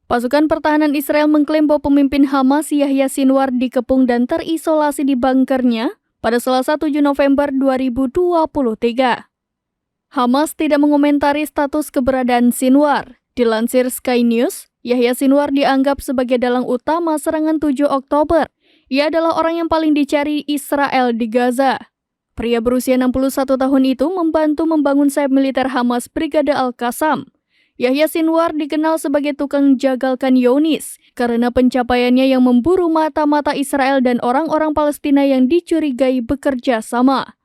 Pasukan pertahanan Israel mengklaim bahwa pemimpin Hamas Yahya Sinwar dikepung dan terisolasi di bunkernya pada Selasa 7 November 2023. Hamas tidak mengomentari status keberadaan Sinwar. Dilansir Sky News, Yahya Sinwar dianggap sebagai dalang utama serangan 7 Oktober. Ia adalah orang yang paling dicari Israel di Gaza. Pria berusia 61 tahun itu membantu membangun sayap militer Hamas Brigade Al-Qassam. Yahya Sinwar dikenal sebagai tukang jagal Khan Younis karena pencapaiannya yang memburu mata-mata Israel dan orang-orang Palestina yang dicurigai bekerja sama.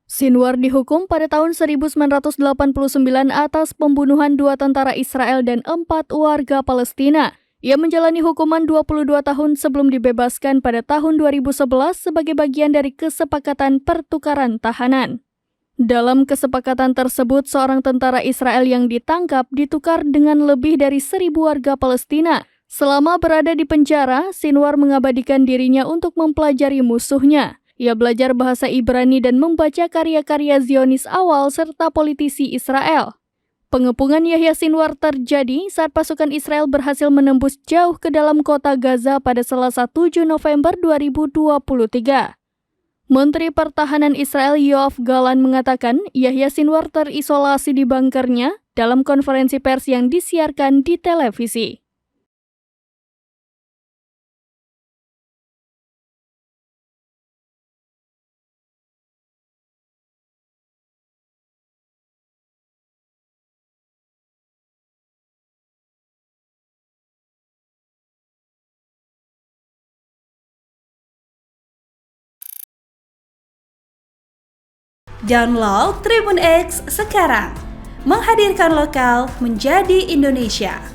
Sinwar dihukum pada tahun 1989 atas pembunuhan 2 tentara Israel dan 4 warga Palestina. Ia menjalani hukuman 22 tahun sebelum dibebaskan pada tahun 2011 sebagai bagian dari kesepakatan pertukaran tahanan. Dalam kesepakatan tersebut, seorang tentara Israel yang ditangkap ditukar dengan lebih dari 1.000 warga Palestina. Selama berada di penjara, Sinwar mengabadikan dirinya untuk mempelajari musuhnya. Ia belajar bahasa Ibrani dan membaca karya-karya Zionis awal serta politisi Israel. Pengepungan Yahya Sinwar terjadi saat pasukan Israel berhasil menembus jauh ke dalam kota Gaza pada Selasa 7 November 2023. Menteri Pertahanan Israel Yoav Gallant mengatakan Yahya Sinwar terisolasi di bunkernya dalam konferensi pers yang disiarkan di televisi. Download Tribun X sekarang, menghadirkan lokal menjadi Indonesia.